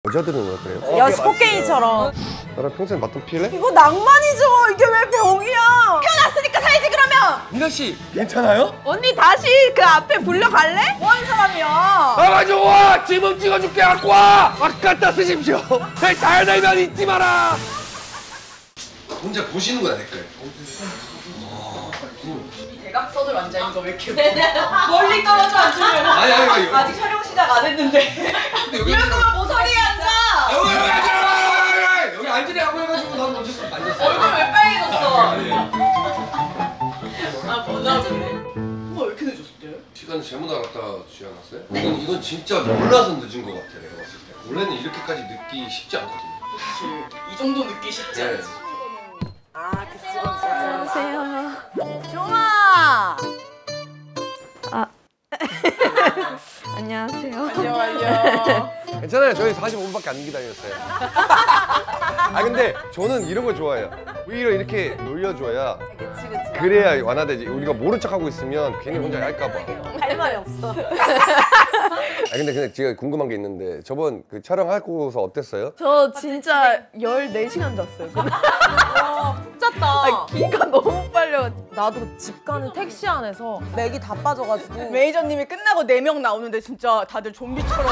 여자들은 왜 그래요? 야, 스포게이처럼. 나랑 평생 맞짱 피울래? 이거 낭만이죠. 이게 왜 병이야? 태어났으니까 살지 그러면. 민아 씨 괜찮아요? 언니 다시 그 앞에 불려갈래? 뭐 하는 사람이야? 가지고 와! 지문 찍어줄게 갖고 와! 막 갖다 쓰십시오. 내 달달면 잊지 마라. 혼자 보시는구나 댓글. 대각선을 앉아있는 거 왜 이렇게 멀리 떨어져 앉으면 아니 아직 촬영 시작 안 했는데 이럴 거면 모서리에 앉아! 여기 앉아! 여기 앉으라고 해가지고 난 먼저 앉았어. 얼굴 왜 빨개졌어? 아 보자주네. 왜 이렇게 늦었대? 시간을 잘못 알았지 않았어요? 이건 진짜 몰라서 늦은 것 같아 내가 봤을 때. 원래는 이렇게까지 늦기 쉽지 않거든요. 그치. 이 정도 늦기 쉽지 않지. 아 그치. 안녕하세요. 종아! 안녕하세요. 안녕. 괜찮아요. 저희 45분밖에 안 기다렸어요. 근데 저는 이런 거 좋아해요. 오히려 이렇게 놀려줘야 그치. 그래야 완화되지. 우리가 모른 척하고 있으면 괜히 혼자 할까 봐. 할 말이 없어. 근데 제가 궁금한 게 있는데 저번 그 촬영하고서 어땠어요? 저 진짜 14시간 잤어요. 푹 잤다. 기가 너무 빨려. 나도 집 가는 택시 안에서 맥이 다 빠져가지고 매니저님이 끝나고 4명 나오는데 진짜 다들 좀비처럼.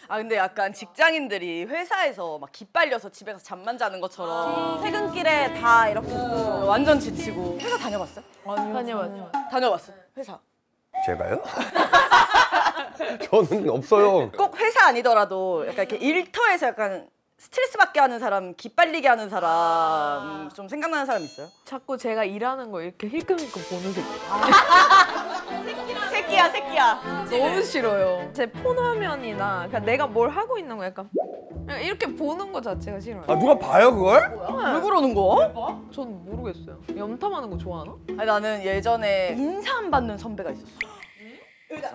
아 근데 약간 직장인들이 회사에서 막 기빨려서 집에서 잠만 자는 것처럼 퇴근길에 다 이렇게 완전 지치고. 회사 다녀봤어요? 다녀왔죠. 다녀봤어. 회사. 제가요? 저는 없어요. 꼭 회사 아니더라도 약간 이렇게 일터에서 약간 스트레스 받게 하는 사람, 기빨리게 하는 사람 좀 생각나는 사람 있어요? 자꾸 제가 일하는 거 이렇게 힐끔힐끔 보는 새끼. 새끼야. 너무 싫어요. 제 폰 화면이나 그냥 내가 뭘 하고 있는 거 약간 이렇게 보는 거 자체가 싫어요. 누가 봐요 그걸? 왜 그러는 거야? 전 모르겠어요. 염탐하는 거 좋아하나? 아니 나는 예전에 인사 안 받는 선배가 있었어.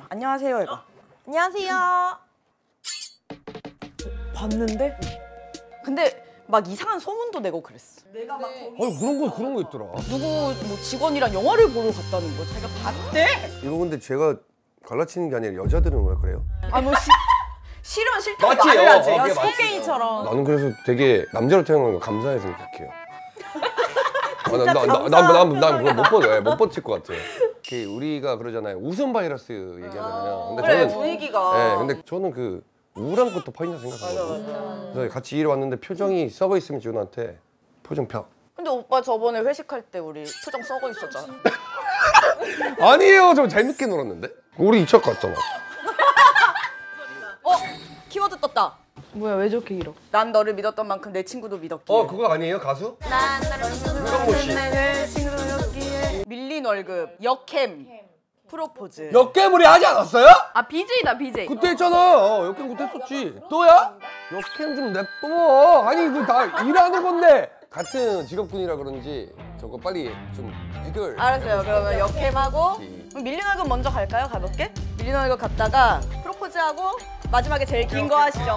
안녕하세요 해봐. 안녕하세요. 봤는데? 근데 막 이상한 소문도 내고 그랬어. 내가 막 그런 거 있더라. 누구 뭐 직원이랑 영화를 보러 갔다는 거 자기가 봤대. 이거 근데 제가 갈라치는 게 아니라 여자들은 왜 그래요? 아 뭐 싫으면 싫다고 맞지? 말을 하지. 그게 스포게이처럼. 나는 그래서 되게 남자로 태어난 거 감사해 생각해요. 난 그거 못 버틸 것 같아요. 우리가 그러잖아요. 웃음 바이러스 얘기하잖아요. 근데 그래 저는, 분위기가. 네, 근데 저는 그 우울한 것도 파인다 생각하거든요. 그래서 같이 일해 왔는데 표정이 썩어 있으면 지훈한테 표정 펴. 근데 오빠 저번에 회식할 때 우리 표정 썩어 있었잖아. 아니에요. 저 재밌게 놀았는데. 우리 2차 갔잖아. 키워드 떴다. 뭐야 왜 저렇게 길어? 난 너를 믿었던 만큼 내 친구도 믿었기에. 그거 아니에요 가수? 난 유광모 씨. 내 친구도 믿었기에. 밀린 월급, 역캠, 프로포즈. 역캠 우리 하지 않았어요? 아 BJ다 BJ. 그때 했잖아. 역캠 그때 했었지. 또야? 역캠 좀 냅둬. 아니 이거 다 일하는 건데. 같은 직업군이라 그런지 저거 빨리 좀 해결. 알았어요. 그러면 역캠하고 밀린 월급 먼저 갈까요? 가볍게? 밀린 월급 갔다가 프로포즈하고 마지막에 제일 긴 거 하시죠.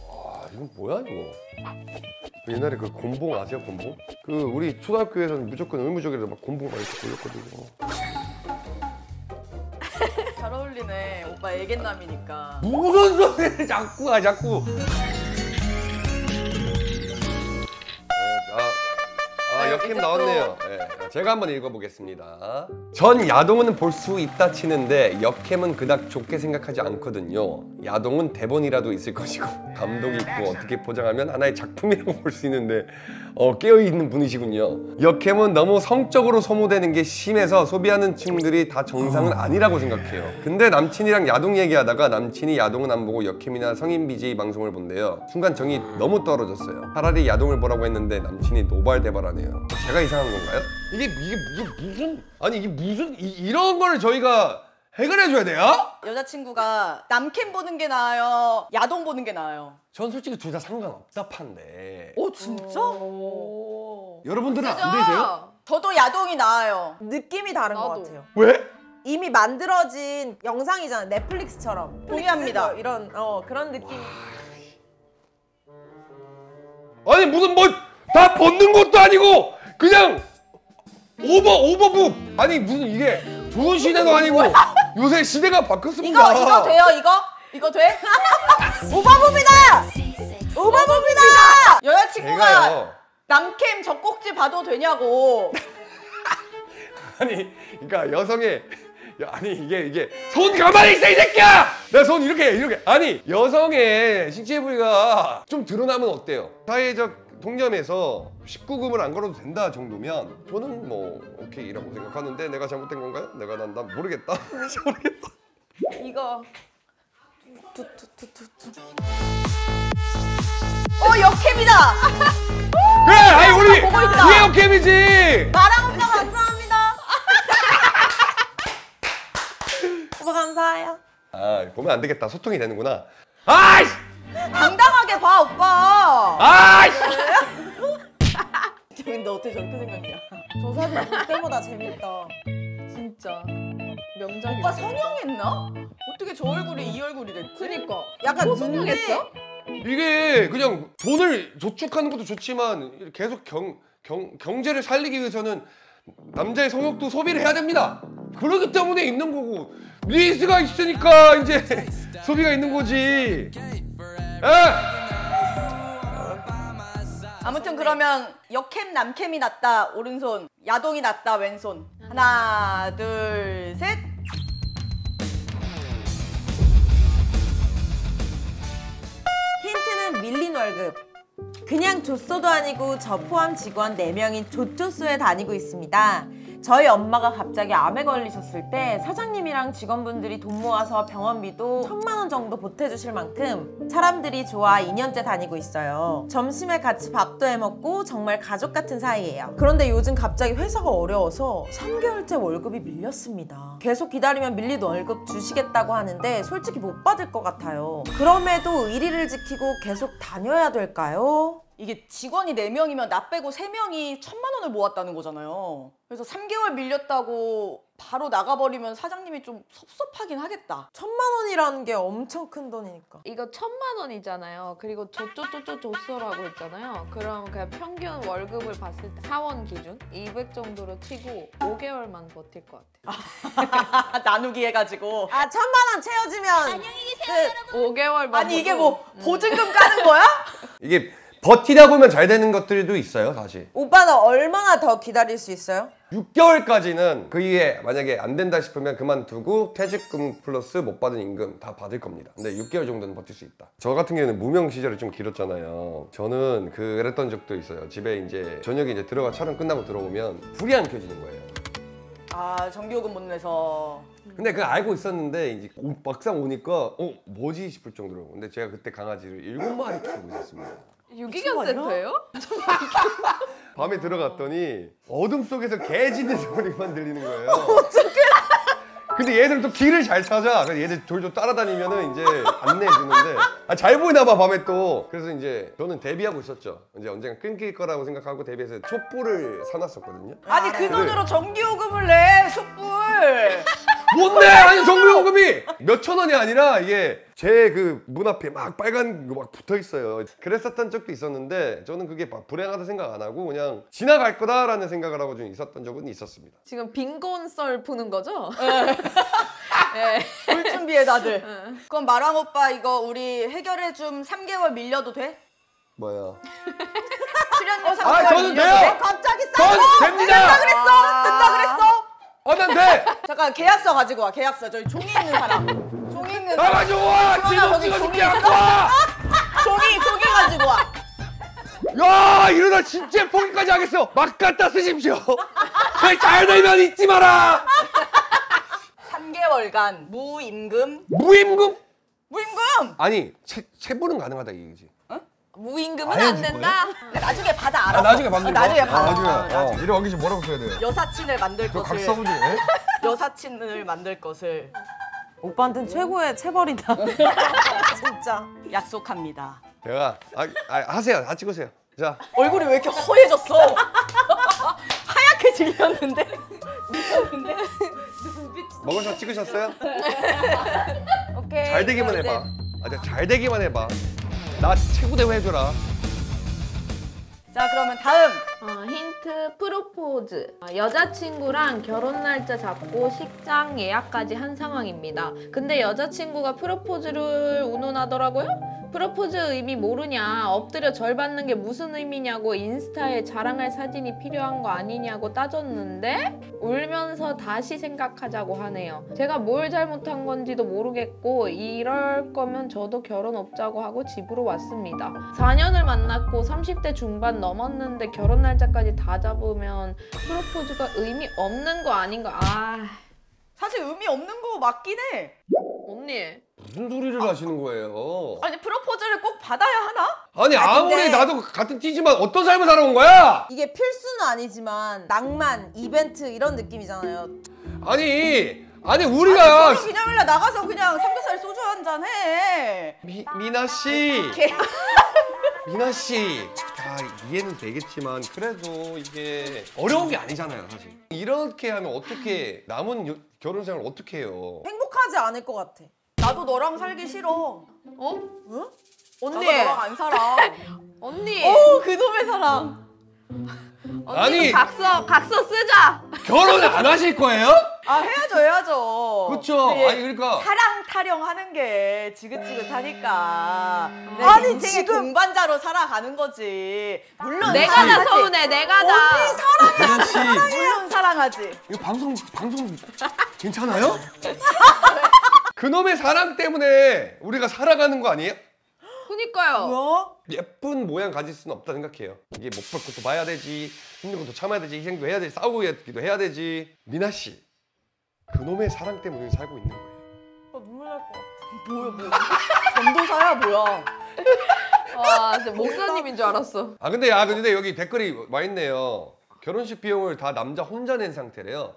와 이건 뭐야 이거? 옛날에 그 곤봉 아세요 곤봉? 그 우리 초등학교에서는 무조건 의무적으로 막 곤봉 막 이렇게 돌렸거든요. 잘 어울리네. 오빠 애견남이니까. 무슨 소리를 자꾸. 역캠 나왔네요. 네, 제가 한번 읽어보겠습니다. 전 야동은 볼 수 있다 치는데 역캠은 그닥 좋게 생각하지 않거든요. 야동은 대본이라도 있을 것이고 감독이 있고 어떻게 포장하면 하나의 작품이라고 볼 수 있는데 깨어있는 분이시군요. 역캠은 너무 성적으로 소모되는 게 심해서 소비하는 층들이 다 정상은 아니라고 생각해요. 근데 남친이랑 야동 얘기하다가 남친이 야동은 안 보고 역캠이나 성인 BJ 방송을 본대요. 순간 정이 너무 떨어졌어요. 차라리 야동을 보라고 했는데 남친이 노발대발하네요. 제가 이상한 건가요? 이게 무슨 이런 걸 저희가 해결해줘야 돼요? 여자친구가 남캠 보는 게 나아요? 야동 보는 게 나아요? 전 솔직히 둘 다 상관없다 판데. 진짜? 여러분들은 안 되세요? 저도 야동이 나아요. 느낌이 다른 것 같아요. 왜? 이미 만들어진 영상이잖아. 넷플릭스처럼. 동의합니다. 이런 그런 느낌. 아니 무슨 뭐 다 벗는 것도 아니고 그냥 오버북. 아니 무슨 이게 좋은 시대도 아니고 요새 시대가 바뀌었습니다. 이거 돼요 이거 돼? 오버봅이다. 오버봅이다. 여자친구가 제가요. 남캠 젖꼭지 봐도 되냐고. 아니 그러니까 여성의 아니 이게 손 가만히 있어 이 새끼야! 내 손 이렇게 아니 여성의 신체 부위가 좀 드러나면 어때요? 사회적 통념에서 19금을 안 걸어도 된다 정도면 저는 뭐 오케이라고 생각하는데 내가 잘못된 건가요? 난 모르겠다. 모르겠다. 이거 역캠이다. 그래! 아니 우리 보고 있다. 이게 역캠이지! 마랑 오빠 감사합니다. 오빠 감사해요. 아 보면 안 되겠다. 소통이 되는구나. 아이씨! 당당하게 봐 오빠. 아이씨! 근데 어떻게 저렇게 생각해? 저 사진 볼 때보다 재밌다. 진짜 명작이야. 오빠 성형했나? 어떻게 저 얼굴이 이 얼굴이 됐지? 그니까 약간 성형했어? 이게 그냥 돈을 저축하는 것도 좋지만 계속 경제를 살리기 위해서는 남자의 성욕도 소비를 해야 됩니다. 그렇기 때문에 있는 거고 니즈가 있으니까 이제 소비가 있는 거지. 아무튼 그러면 역캠 남캠이 낫다 오른손, 야동이 낫다 왼손. 하나 둘 셋. 힌트는 밀린 월급. 그냥 조쏘도 아니고 저 포함 직원 4명이 조조소에 다니고 있습니다. 저희 엄마가 갑자기 암에 걸리셨을 때 사장님이랑 직원분들이 돈 모아서 병원비도 1000만 원 정도 보태주실 만큼 사람들이 좋아 2년째 다니고 있어요. 점심에 같이 밥도 해먹고 정말 가족 같은 사이예요. 그런데 요즘 갑자기 회사가 어려워서 3개월째 월급이 밀렸습니다. 계속 기다리면 밀린 월급 주시겠다고 하는데 솔직히 못 받을 것 같아요. 그럼에도 의리를 지키고 계속 다녀야 될까요? 이게 직원이 4명이면 나 빼고 3명이 1000만 원을 모았다는 거잖아요. 그래서 3개월 밀렸다고 바로 나가버리면 사장님이 좀 섭섭하긴 하겠다. 1000만 원이라는 게 엄청 큰 돈이니까. 이거 1000만 원이잖아요. 그리고 조조조조조소라고 했잖아요. 그럼 그냥 평균 월급을 봤을 때 사원 기준 200 정도로 치고 5개월만 버틸 것 같아요. 나누기 해가지고. 1000만 원 채워지면 5개월만. 아니 이게 뭐 보증금 까는 거야? 이게 버티다 보면 잘 되는 것들도 있어요, 사실. 오빠는 얼마나 더 기다릴 수 있어요? 6개월까지는 그 이후에 만약에 안 된다 싶으면 그만두고 퇴직금 플러스 못 받은 임금 다 받을 겁니다. 근데 6개월 정도는 버틸 수 있다. 저 같은 경우는 무명 시절이 좀 길었잖아요. 저는 그랬던 적도 있어요. 집에 이제 저녁에 이제 촬영 끝나고 들어오면 불이 안 켜지는 거예요. 아 전기요금 못 내서. 근데 그거 알고 있었는데 이제 막상 오니까 뭐지 싶을 정도로. 근데 제가 그때 강아지를 7마리 키우고 있었습니다. 유기견 센터예요? 밤에 들어갔더니 어둠 속에서 개 짖는 소리만 들리는 거예요. 근데 얘들 또 길을 잘 찾아. 그래서 얘들 졸졸 따라다니면은 이제 안내해주는데 잘 보이나 봐 밤에 또. 그래서 이제 저는 대비하고 있었죠. 이제 언젠가 끊길 거라고 생각하고 대비해서 촛불을 사놨었거든요. 아니 그 돈으로 전기요금을 내 촛불. 못 내! 아니 정부요금이 몇천 원이 아니라 이게 제 그 문 앞에 막 빨간 거 막 붙어 있어요. 그랬었던 적도 있었는데 저는 그게 막 불행하다 생각 안 하고 그냥 지나갈 거다라는 생각을 하고 좀 있었던 적은 있었습니다. 지금 빈곤 썰 푸는 거죠? 네. 볼 준비해 다들. 그럼 마랑 오빠 이거 우리 해결해 좀 3개월 밀려도 돼? 뭐야? 출연료 3개월 아 저는 밀려도 돼요! 돼? 갑자기 전 됩니다! 된다 그랬어? 난 돼! 잠깐 계약서 가지고 와. 계약서. 저기 종이 있는 사람. 종이 있는 나 사람. 가지고 와! 그러나 지금 거기 찍어줄게 종이 갖고 있어? 와! 종이 가지고 와. 야 이러다 진짜 포기까지 하겠어! 막 갖다 쓰십시오! 잘 되면 잊지 마라! 3개월간 무임금. 무임금? 무임금! 아니 체불은 가능하다 이 얘기지. 무임금은 아예 안 줄 된다. 나중에 받아 알아서. 나중에 받는 거? 나중에 받아. 나중에. 이래 와기 전 뭐라고 써야 돼요? 여사친을 만들 저 것을. 각서부지. 여사친을 만들 것을 오빠한테는 최고의 체벌이다. 진짜. 약속합니다. 제가 하세요. 다 찍으세요. 자 얼굴이 왜 이렇게 허해졌어? 하얗게 질렸는데. 먹어서 찍으셨어요? 오케이. 잘 되기만 해봐. 잘 되기만 해봐. 나 최고 대우 해줘라. 자 그러면 다음. 힌트. 이벤트 프로포즈. 여자친구랑 결혼 날짜 잡고 식장 예약까지 한 상황입니다. 근데 여자친구가 프로포즈를 운운하더라고요? 프로포즈 의미 모르냐, 엎드려 절 받는 게 무슨 의미냐고 인스타에 자랑할 사진이 필요한 거 아니냐고 따졌는데 울면서 다시 생각하자고 하네요. 제가 뭘 잘못한 건지도 모르겠고 이럴 거면 저도 결혼 없자고 하고 집으로 왔습니다. 4년을 만났고 30대 중반 넘었는데 결혼 날짜까지 다 잡으면 프로포즈가 의미 없는 거 아닌가? 사실 의미 없는 거 맞긴 해. 언니. 무슨 소리를 하시는 거예요? 아니 프로포즈를 꼭 받아야 하나? 아니 아무리 근데- 나도 같은 띠지만 어떤 삶을 살아온 거야? 이게 필수는 아니지만 낭만, 이벤트 이런 느낌이잖아요. 아니 아니 우리가 결혼 기념일날 나가서 그냥 삼겹살 소주 한잔 해. 미나 씨, 미나 씨, 이해는 되겠지만 그래도 이게 어려운 게 아니잖아요, 사실. 이렇게 하면 어떻게 남은 결혼 생활 어떻게 해요? 행복하지 않을 것 같아. 나도 너랑 살기 싫어. 어? 응? 나도 언니. 너랑 안 살아. 언니. 오 그놈의 사랑. 언니 아니. 각서 쓰자. 결혼을 안 하실 거예요? 아 해야죠. 그렇죠. 근데 아니 그러니까 사랑 타령하는 게 지긋지긋하니까. 내 아니, 인생의 지금- 동반자로 살아가는 거지. 물론 내가 다 사랑하지. 서운해. 내가 다. 미나 씨, 물론 사랑하지. 이거 방송 괜찮아요? 그놈의 사랑 때문에 우리가 살아가는 거 아니에요? 그니까요. 뭐야? 예쁜 모양 가질 수는 없다 생각해요. 이게 못 볼 것도 봐야 되지, 힘든 것도 참아야 되지, 희생도 해야 되지, 싸우기도 해야 되지. 미나 씨, 그놈의 사랑 때문에 살고 있는 거예요. 눈물 날 것 같아. 뭐야? 전도사야 뭐야? 와, 진짜 목사님인 줄 알았어. 근데 여기 댓글이 와 있네요. 결혼식 비용을 다 남자 혼자 낸 상태래요.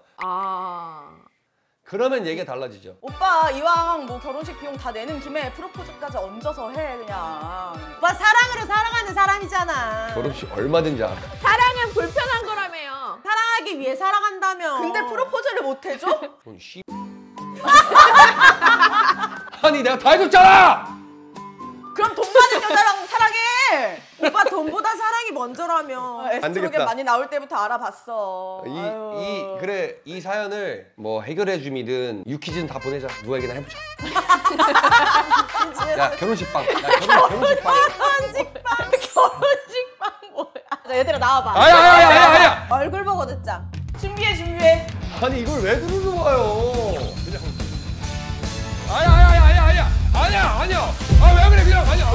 그러면 얘기가 달라지죠. 오빠 이왕 뭐 결혼식 비용 다 내는 김에 프로포즈까지 얹어서 해 그냥. 오빠 사랑으로 살아가는 사람이잖아. 결혼식 얼마든지 알아. 사랑은 불편한 거라며요. 사랑하기 위해 살아간다며. 근데 프로포즈를 못 해줘? 그건 씨. 아니 내가 다 해줬잖아. 그럼 돈 많은 여자랑 사랑해. 오빠 돈보다 사랑이 먼저라며. 에스트로겐 되겠다. 많이 나올 때부터 알아봤어. 이 사연을 뭐 해결해 줌이든 유퀴즈는 다 보내자. 누구에게나 해보자. 야 결혼식 빵. 결혼식 빵. 결혼식 빵 뭐야? 자, 얘들아 나와봐. 아야. 얼굴 보고 듣자. 준비해. 아니 이걸 왜 들어와요? 그냥. 아니야. 아 왜 그래 그냥 아니야.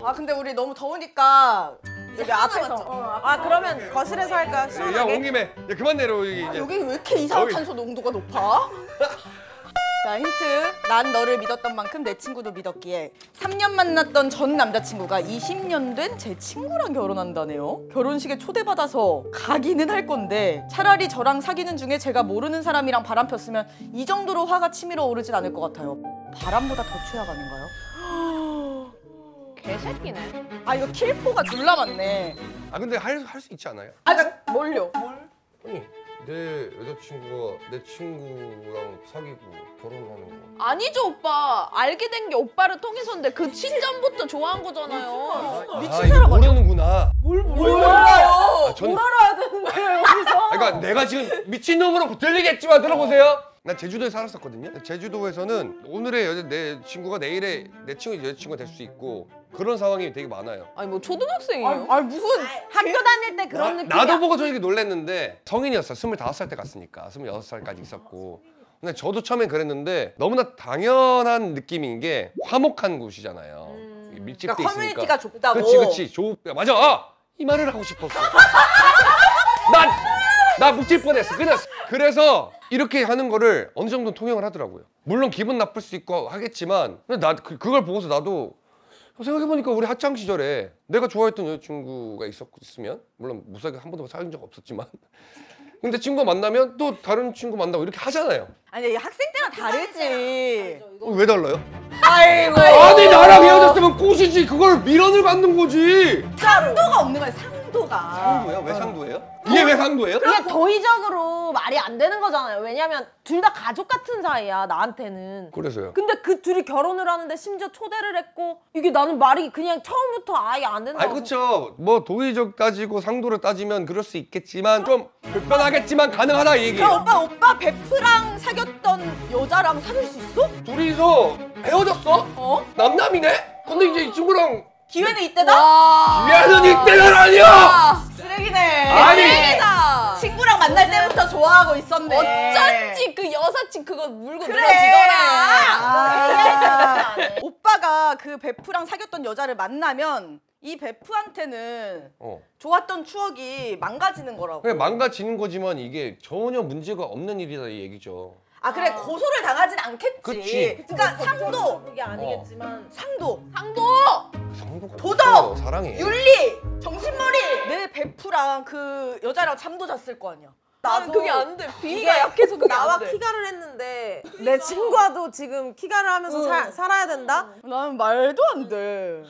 아 근데 우리 너무 더우니까 여기 앞에서. 아 그러면 거실에서 할까? 야 시원하게. 온 김에 야, 그만 내려 이제. 여기 왜 이렇게 이산화탄소 농도가 높아? 자 힌트. 난 너를 믿었던 만큼 내 친구도 믿었기에 3년 만났던 전 남자친구가 20년 된 제 친구랑 결혼한다네요. 결혼식에 초대받아서 가기는 할 건데 차라리 저랑 사귀는 중에 제가 모르는 사람이랑 바람 폈으면 이 정도로 화가 치밀어 오르진 않을 것 같아요. 바람보다 더 최악 아닌가요? 개새끼네. 아 이거 킬포가 졸라 많네. 아 근데 할 수 있지 않아요? 나 뭘요? 아니 내 여자친구가 내 친구랑 사귀고 결혼하는 거. 아니죠 오빠. 알게 된 게 오빠를 통해서인데 그 친전부터 좋아한 거잖아요. 미친 이거 사람 아니야? 모르는구나. 뭘 몰라요? 전 알아야 되는데 여기서. 그러니까 내가 지금 미친놈으로 들리겠지만 들어보세요. 난 제주도에 살았었거든요. 제주도에서는 오늘의 내 친구가 내일의 내 친구 여자친구가 될 수 있고 그런 상황이 되게 많아요. 아니 뭐 초등학생이에요. 아니 무슨 학교 다닐 때 그런 느낌이야. 나도 보고 솔직히 놀랬는데 성인이었어요. 25살 때 갔으니까 26살까지 있었고. 근데 저도 처음엔 그랬는데 너무나 당연한 느낌인 게 화목한 곳이잖아요. 밀집돼 그러니까 있으니까. 커뮤니티가 좁다고. 그렇지. 맞아. 이 말을 하고 싶었어. 나 묵질 뻔했어. 그래서 이렇게 하는 거를 어느 정도 통용을 하더라고요. 물론 기분 나쁠 수 있고 하겠지만 근데 그걸 보고서 나도 생각해보니까 우리 학창 시절에 내가 좋아했던 여자친구가 있으면 물론 무사하게 한 번도 사귄 적 없었지만 근데 친구가 만나면 또 다른 친구 만나고 이렇게 하잖아요. 아니 학생 때랑 다르지. 왜 달라요? 아이고. 아니 나랑 헤어졌으면 꽃이지 그걸 미련을 받는 거지. 상도가 없는 거야. 상도. 상도가 상도야? 왜 상도예요? 이게 왜 상도예요? 그게 도의적으로 말이 안 되는 거잖아요. 왜냐면 둘 다 가족 같은 사이야, 나한테는. 그래서요. 근데 그 둘이 결혼을 하는데 심지어 초대를 했고 이게 나는 말이 그냥 처음부터 아예 안 된다고. 아 그쵸. 뭐 도의적 따지고 상도를 따지면 그럴 수 있겠지만 좀 불편하겠지만 가능하다 이 얘기예요. 그럼 오빠 베프랑 사귀었던 여자랑 사귈 수 있어? 둘이서 헤어졌어? 어? 남남이네? 근데 이제 이 친구랑 기회는 이때다? 얘는 이때는 아니야! 쓰레기네. 아니! 쓰레기다. 친구랑 만날 때부터 좋아하고 있었네. 어쩐지 그 여사친 그거 물고 그래. 늘어지더라. 오빠가 그 베프랑 사귀었던 여자를 만나면 이 베프한테는 좋았던 추억이 망가지는 거라고. 그냥 망가지는 거지만 이게 전혀 문제가 없는 일이다 이 얘기죠. 아 그래 고소를 당하진 않겠지. 그치. 그러니까 상도, 그게 아니겠지만 상도, 성도가 도덕! 없어요, 사랑해. 윤리, 정신머리. 내 베프랑 그 여자랑 잠도 잤을 거 아니야. 나는 그게 안 돼. 비위가 약해서 그게 나와 안 돼. 키가를 했는데 내 친구와도 지금 키가를 하면서 살아야 된다? 나는 말도 안 돼.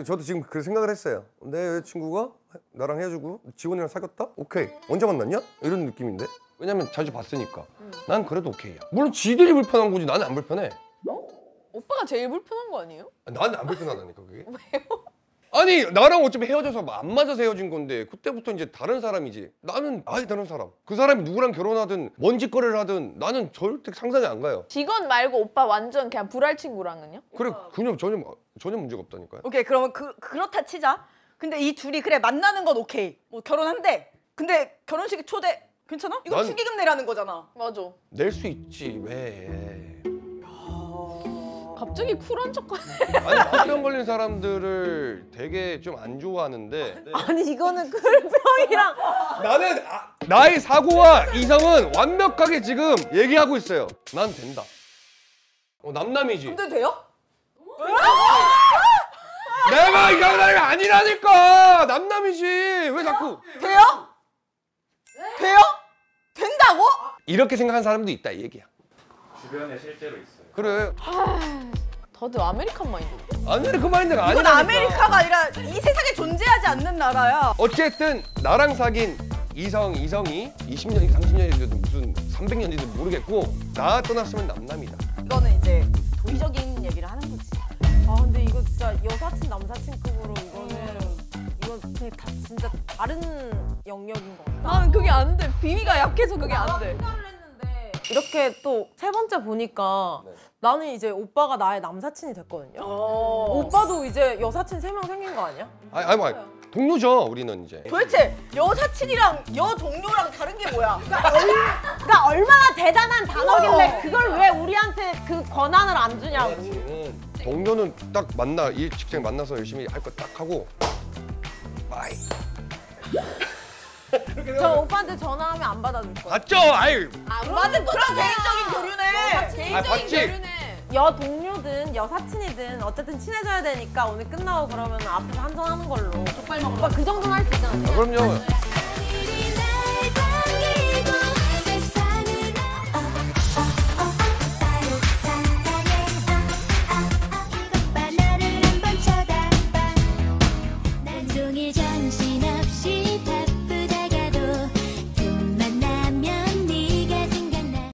저도 지금 그 생각을 했어요. 내 여자친구가 나랑 헤어지고 직원이랑 사귀었다? 오케이. 언제 만났냐? 이런 느낌인데? 왜냐면 자주 봤으니까. 난 그래도 오케이야. 물론 지들이 불편한 거지 나는 안 불편해. 오빠가 제일 불편한 거 아니에요? 나는 안 불편하다니까 그게. 왜요? 아니 나랑 어차피 헤어져서 안 맞아서 헤어진 건데 그때부터 이제 다른 사람이지. 나는 아예 다른 사람. 그 사람이 누구랑 결혼하든 뭔 짓거리를 하든 나는 절대 상상이 안 가요. 직원 말고 오빠 완전 그냥 불알 친구랑은요? 그래 그냥 전혀 문제가 없다니까요. 오케이 그러면 그렇다 치자. 근데 이 둘이 그래 만나는 건 오케이. 뭐 결혼한대. 근데 결혼식 초대 괜찮아? 이거 난- 축의금 내라는 거잖아. 맞아. 낼 수 있지 왜? 갑자기 쿨한 척하네. 아니 마병 걸린 사람들을 되게 좀 안 좋아하는데 아니 이거는 클병이랑 나는 나의 사고와 이성은 완벽하게 지금 얘기하고 있어요. 난 된다. 남남이지. 근데 돼요? 내가 이런 사람이 아니라니까. 남남이지. 왜 자꾸 돼요? 돼요? 된다고? 이렇게 생각하는 사람도 있다 이 얘기야. 주변에 실제로 있어요. 그래. 다들 아메리칸 마인드. 아니 그 마인드가 이건 아니라니까. 아메리카가 아니라 이 세상에 존재하지 않는 나라야. 어쨌든 나랑 사귄 이성이 20년이든 30년이든 무슨 300년이든 모르겠고 나 떠났으면 남남이다. 이거는 이제 도의적인 얘기를 하는 거지. 아 근데 이거 진짜 여사친 남사친급으로 이건 그냥 다 진짜 다른 영역인 것 같아. 나는 그게 안 돼. 비위가 약해서 그게 안 돼. 이렇게 또 세 번째 보니까 나는 이제 오빠가 나의 남사친이 됐거든요. 오빠도 이제 여사친 3명 생긴 거 아니야? 아니 동료죠 우리는 이제. 도대체 여사친이랑 여동료랑 다른 게 뭐야? 그러니까 얼마나 대단한 단어길래 그걸 왜 우리한테 그 권한을 안 주냐고. 동료는 딱 일 직장에 만나서 열심히 할 거 딱 하고 바이. 저 오빠한테 전화하면 안 받아줄 거야. 맞죠? 아유. 안 받은 거. 그런 개인적인 교류네. 개인적인 봤지? 교류네. 여 동료든 여사친이든 어쨌든 친해져야 되니까 오늘 끝나고 그러면 앞에서 한잔하는 걸로. 족발 먹고. 오빠 그 정도는 할 수 있잖아. 그럼요. 일이 나